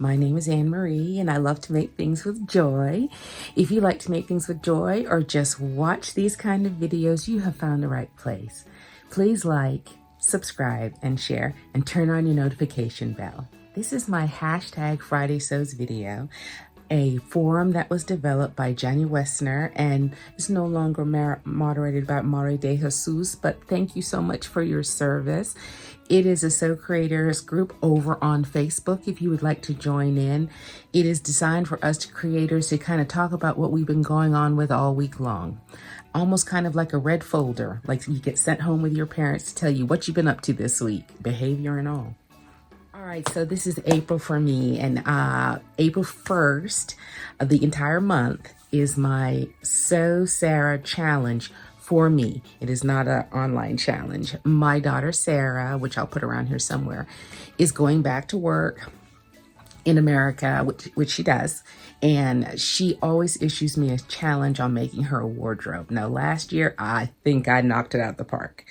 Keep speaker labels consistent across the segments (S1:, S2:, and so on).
S1: My name is Anne Marie and I love to make things with joy. If you like to make things with joy or just watch these kind of videos, you have found the right place. Please like, subscribe, and share, and turn on your notification bell. This is my hashtag Friday Sews video, a forum that was developed by Johnny Westner and is no longer moderated by Mari De Jesus, but thank you so much for your service. It is a Sew Creators group over on Facebook if you would like to join in. It is designed for us creators to kind of talk about what we've been going on with all week long. Almost kind of like a red folder, like you get sent home with your parents to tell you what you've been up to this week, behavior and all. All right, so this is April for me, and April 1st of the entire month is my Sarah Challenge for me. It is not an online challenge. My daughter Sarah, which I'll put around here somewhere, is going back to work in America, which she does, and she always issues me a challenge on making her a wardrobe. Now, last year, I think I knocked it out the park.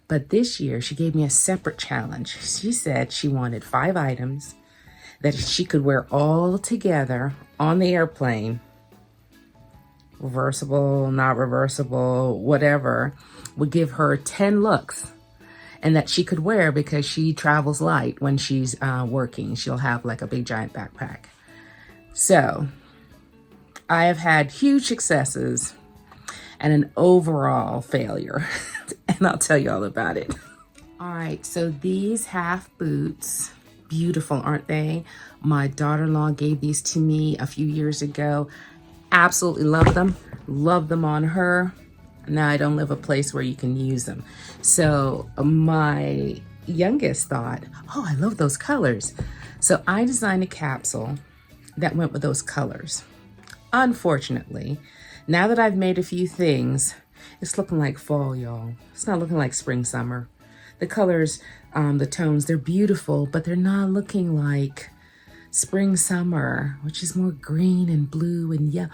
S1: But this year, she gave me a separate challenge. She said she wanted 5 items that she could wear all together on the airplane, reversible, not reversible, whatever, would give her 10 looks, and that she could wear because she travels light when she's working. She'll have like a big giant backpack. So I have had huge successes and an overall failure. And I'll tell you all about it. All right, so these half boots, beautiful, aren't they? My daughter-in-law gave these to me a few years ago. Absolutely love them. Love them on her. Now I don't live a place where you can use them. So my youngest thought, oh, I love those colors. So I designed a capsule that went with those colors. Unfortunately, now that I've made a few things, it's looking like fall, y'all. It's not looking like spring, summer. The colors, the tones, they're beautiful, but they're not looking like spring, summer, which is more green and blue and yellow.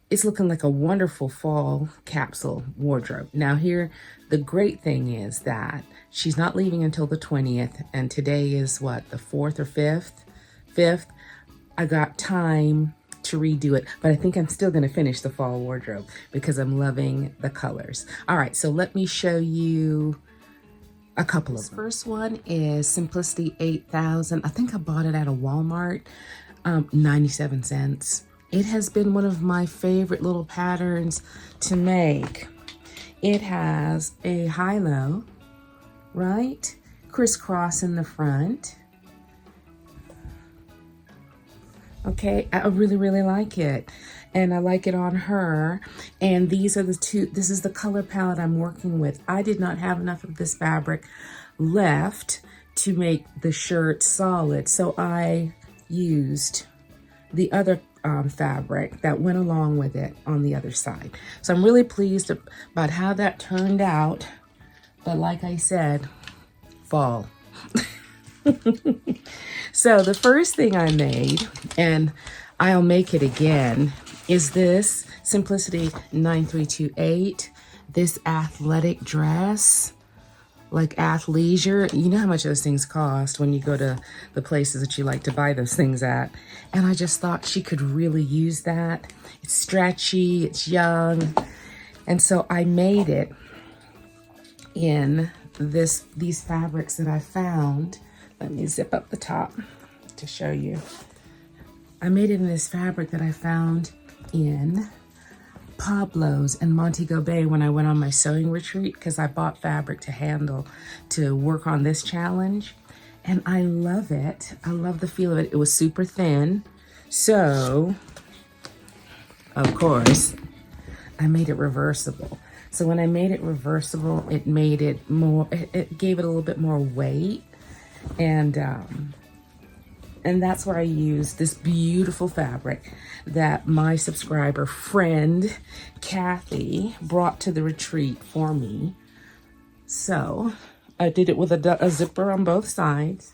S1: It's looking like a wonderful fall capsule wardrobe. Now here, the great thing is that she's not leaving until the 20th, and today is what, the 4th or 5th? I got time to redo it, but I think I'm still going to finish the fall wardrobe because I'm loving the colors. All right, so let me show you a couple of them. This first one is Simplicity 8000. I think I bought it at a Walmart, 97 cents. It has been one of my favorite little patterns to make. It has a high-low, right? Crisscross in the front. Okay, I really, really like it. And I like it on her. And these are the two, this is the color palette I'm working with. I did not have enough of this fabric left to make the shirt solid. So I used the other fabric that went along with it on the other side. So I'm really pleased about how that turned out. But like I said, fall. So the first thing I made, and I'll make it again, is this Simplicity 9328, this athletic dress, like athleisure. You know how much those things cost when you go to the places that you like to buy those things at. And I just thought she could really use that. It's stretchy, it's young. And so I made it in these fabrics that I found. Let me zip up the top to show you. I made it in this fabric that I found in Pablo's in Montego Bay when I went on my sewing retreat, because I bought fabric to work on this challenge. And I love it. I love the feel of it. It was super thin. So, of course, I made it reversible. So when I made it reversible, it made it more, it gave it a little bit more weight. And that's where I used this beautiful fabric that my subscriber friend, Kathy, brought to the retreat for me. So I did it with a zipper on both sides.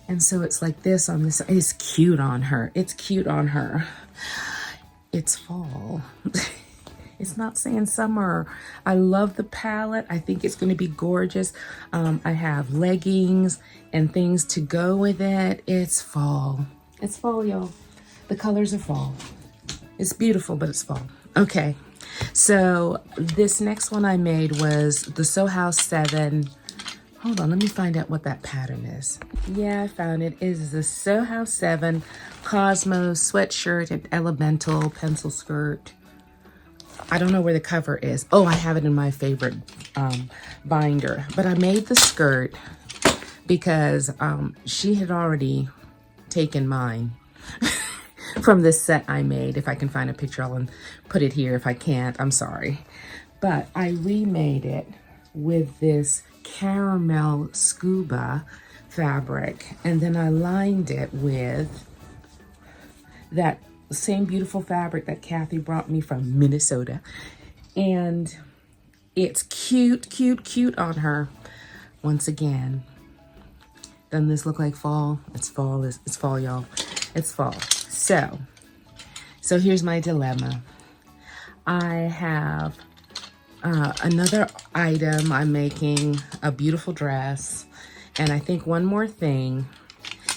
S1: And so it's like this on this. It's cute on her. It's cute on her. It's fall. It's not saying summer. I love the palette. I think it's going to be gorgeous. I have leggings and things to go with it. It's fall. It's fall, y'all. The colors are fall. It's beautiful, but it's fall. Okay. So this next one I made was the Sew House 7. Hold on, let me find out what that pattern is. Yeah, I found it. It is the Sew House 7 Cosmos sweatshirt and elemental pencil skirt. I don't know where the cover is. Oh, I have it in my favorite binder. But I made the skirt because she had already taken mine from this set I made. If I can find a picture, I'll put it here. If I can't, I'm sorry. But I remade it with this caramel scuba fabric, and then I lined it with that same beautiful fabric that Kathy brought me from Minnesota. And it's cute, cute, cute on her. Once again, doesn't this look like fall? It's fall, it's fall, y'all. It's fall. So here's my dilemma. I have another item. I'm making a beautiful dress, and I think one more thing,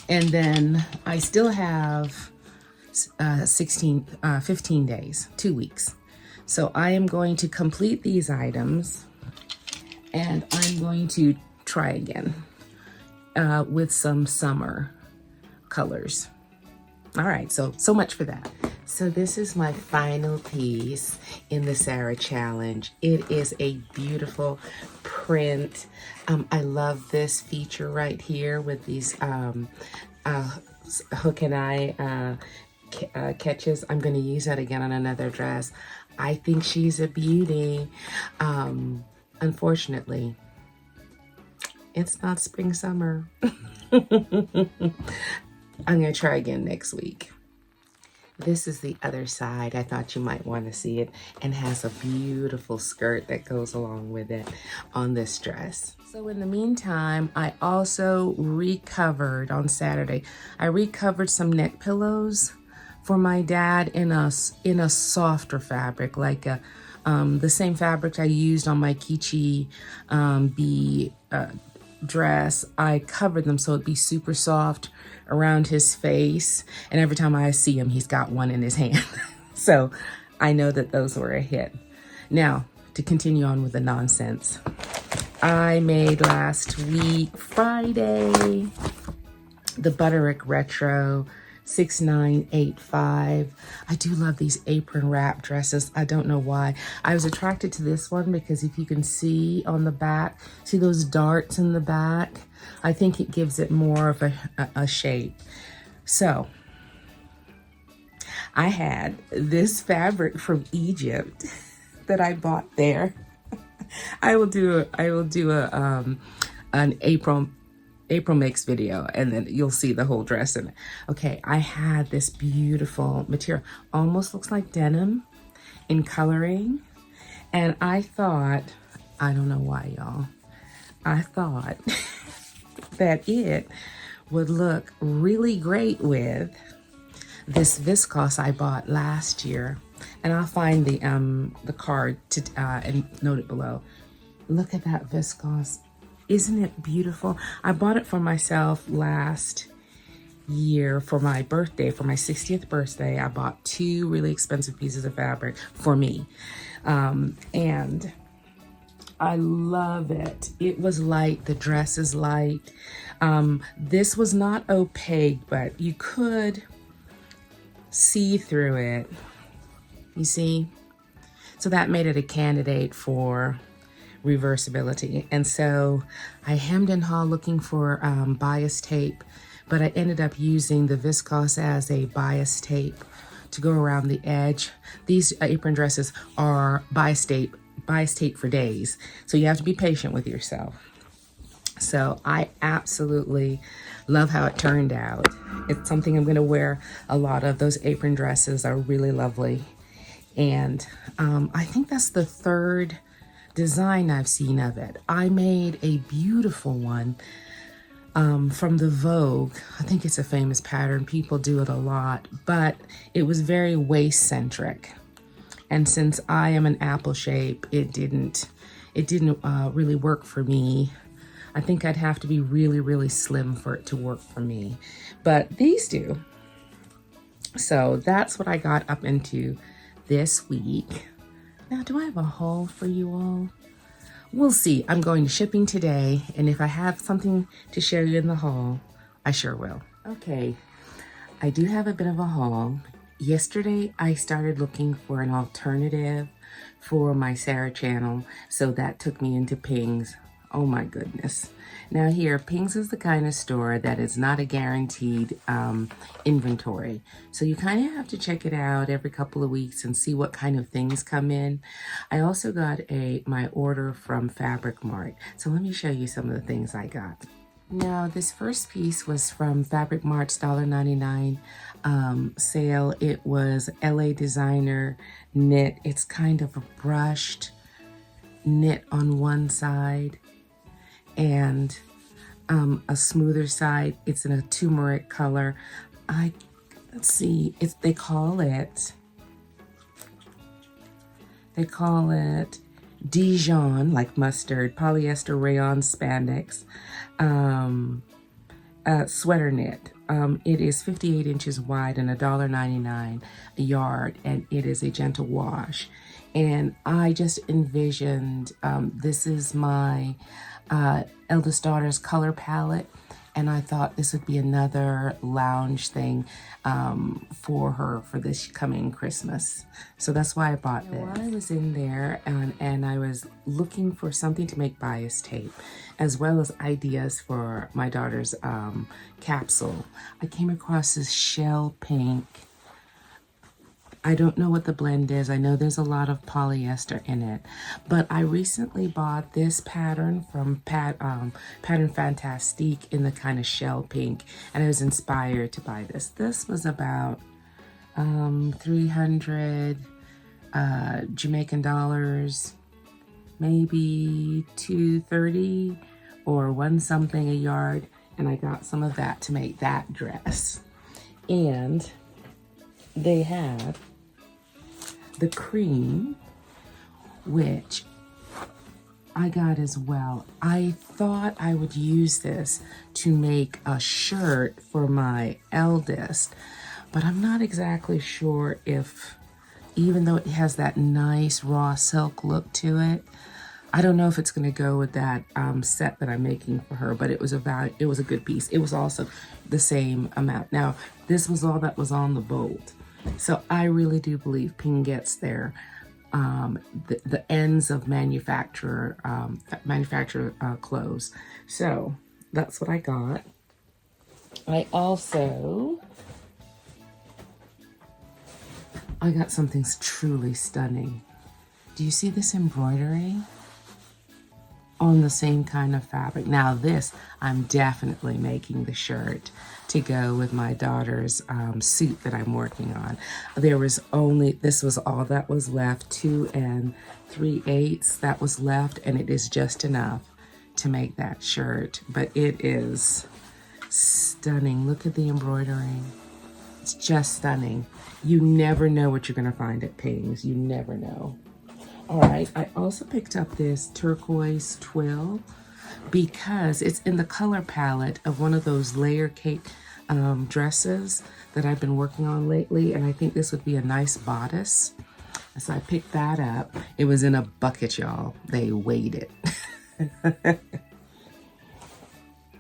S1: and then I still have 15 days, 2 weeks. So I am going to complete these items, and I'm going to try again with some summer colors. All right, so much for that. So this is my final piece in the Sarah Challenge. It is a beautiful print. I love this feature right here with these hook and eye catches. I'm going to use that again on another dress. I think she's a beauty. Unfortunately, it's not spring summer. I'm going to try again next week. This is the other side. I thought you might want to see it, and has a beautiful skirt that goes along with it on this dress. So in the meantime, I also recovered on Saturday. I recovered some neck pillows for my dad in a softer fabric, like the same fabric I used on my Kichi bee dress. I covered them so it'd be super soft around his face, and every time I see him, he's got one in his hand. So I know that those were a hit. Now, to continue on with the nonsense, I made last week, Friday, the Butterick Retro 6985. I do love these apron wrap dresses. I don't know why. I was attracted to this one because if you can see on the back, see those darts in the back? I think it gives it more of a shape. So I had this fabric from Egypt that I bought there. I will do an April makes video, and then you'll see the whole dress in it. Okay, I had this beautiful material, almost looks like denim in coloring, and I thought, I don't know why, y'all, I thought that it would look really great with this viscose I bought last year, and I'll find the card to and note it below. Look at that viscose. Isn't it beautiful? I bought it for myself last year for my birthday, for my 60th birthday. I bought 2 really expensive pieces of fabric for me. And I love it. It was light. The dress is light. This was not opaque, but you could see through it. You see? So that made it a candidate for reversibility. And so I hemmed and hawed looking for bias tape, but I ended up using the viscose as a bias tape to go around the edge. These apron dresses are bias tape for days, so you have to be patient with yourself. So I absolutely love how it turned out. It's something I'm going to wear a lot of. Those apron dresses are really lovely, and I think that's the 3rd design I've seen of it. I made a beautiful one from the Vogue. I think it's a famous pattern. People do it a lot, but it was very waist centric. And since I am an apple shape, it didn't really work for me. I think I'd have to be really, really slim for it to work for me. But these do. So that's what I got up into this week. Now, do I have a haul for you all? We'll see. I'm going to shipping today, and if I have something to share you in the haul, I sure will. Okay, I do have a bit of a haul. Yesterday, I started looking for an alternative for my Sarah channel, so that took me into Ping's. Oh my goodness. Now here, Ping's is the kind of store that is not a guaranteed inventory. So you kind of have to check it out every couple of weeks and see what kind of things come in. I also got my order from Fabric Mart. So let me show you some of the things I got. Now, this first piece was from Fabric Mart's $1.99 sale. It was LA Designer knit. It's kind of a brushed knit on one side and a smoother side. It's in a turmeric color. Let's see, they call it Dijon, like mustard, polyester rayon spandex, sweater knit. It is 58 inches wide and $1.99 a yard, and it is a gentle wash. And I just envisioned, this is my eldest daughter's color palette, and I thought this would be another lounge thing for her for this coming Christmas. So that's why I bought this. While I was in there and I was looking for something to make bias tape, as well as ideas for my daughter's capsule, I came across this shell pink. I don't know what the blend is. I know there's a lot of polyester in it, but I recently bought this pattern from Pattern Fantastique in the kind of shell pink, and I was inspired to buy this. This was about 300 Jamaican dollars, maybe 230 or one something a yard, and I got some of that to make that dress. And they had the cream, which I got as well. I thought I would use this to make a shirt for my eldest, but I'm not exactly sure if, even though it has that nice raw silk look to it, I don't know if it's going to go with that set that I'm making for her, but it was a good piece. It was also the same amount. Now, this was all that was on the bolt. So I really do believe Ping gets the ends of manufacturer clothes. So that's what I got. I got something truly stunning. Do you see this embroidery on the same kind of fabric? Now this, I'm definitely making the shirt to go with my daughter's suit that I'm working on. This was all that was left, 2 3/8 that was left, and it is just enough to make that shirt. But it is stunning. Look at the embroidery. It's just stunning. You never know what you're gonna find at Ping's. You never know. All right, I also picked up this turquoise twill because it's in the color palette of one of those layer cake dresses that I've been working on lately, and I think this would be a nice bodice. So I picked that up. It was in a bucket, y'all. They weighed it.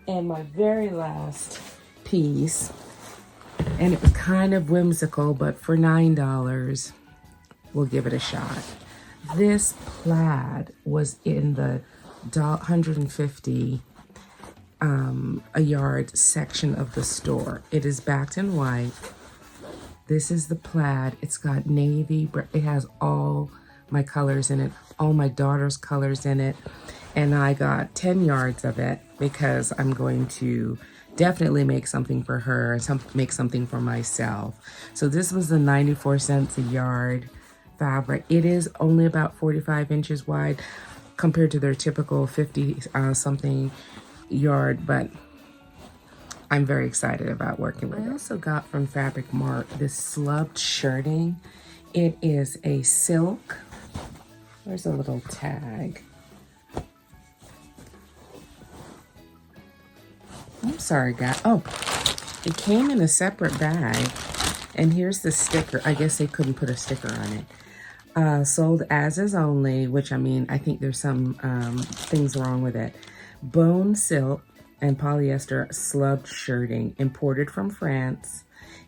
S1: And my very last piece, and it was kind of whimsical, but for $9, we'll give it a shot. This plaid was in the $150 a yard section of the store. It is backed in white. This is the plaid. It's got navy. It has all my colors in it, all my daughter's colors in it. And I got 10 yards of it because I'm going to definitely make something for her and make something for myself. So this was the 94 cents a yard fabric. It is only about 45 inches wide compared to their typical 50 something yard, but I'm very excited about working with it. I also got from Fabric Mart this slubbed shirting It is a silk. There's a little tag. I'm sorry, guys. Oh, it came in a separate bag. And here's the sticker. I guess they couldn't put a sticker on it. Sold as is only, which I mean, I think there's some things wrong with it. Bone silk and polyester slub shirting, imported from France,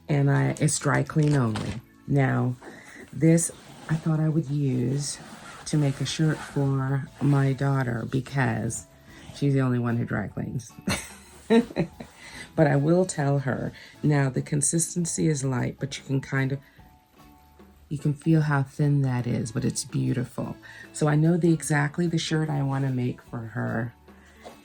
S1: and it's dry clean only. Now, this I thought I would use to make a shirt for my daughter because she's the only one who dry cleans. But I will tell her, now the consistency is light, but you can feel how thin that is, but it's beautiful. So I know exactly the shirt I want to make for her.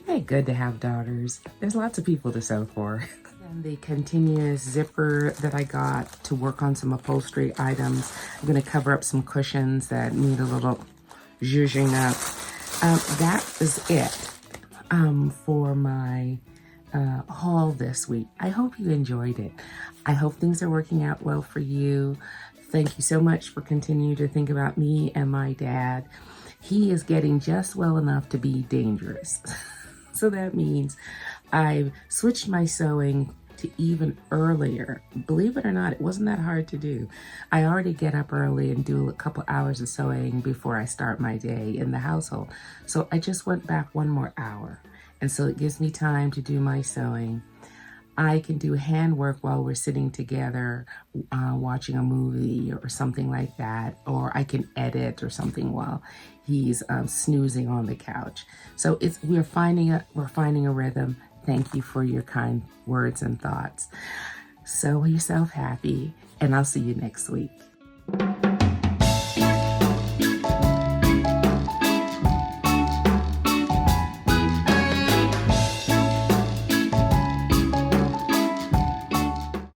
S1: Isn't it good to have daughters? There's lots of people to sew for. And the continuous zipper that I got to work on some upholstery items. I'm going to cover up some cushions that need a little zhuzhing up. That is it for my haul this week. I hope you enjoyed it. I hope things are working out well for you. Thank you so much for continuing to think about me and my dad. He is getting just well enough to be dangerous. So that means I've switched my sewing to even earlier. Believe it or not, it wasn't that hard to do. I already get up early and do a couple hours of sewing before I start my day in the household. So I just went back one more hour. And so it gives me time to do my sewing. I can do handwork while we're sitting together, watching a movie or something like that. Or I can edit or something while he's snoozing on the couch. So we're finding a rhythm. Thank you for your kind words and thoughts. Sew yourself happy, and I'll see you next week.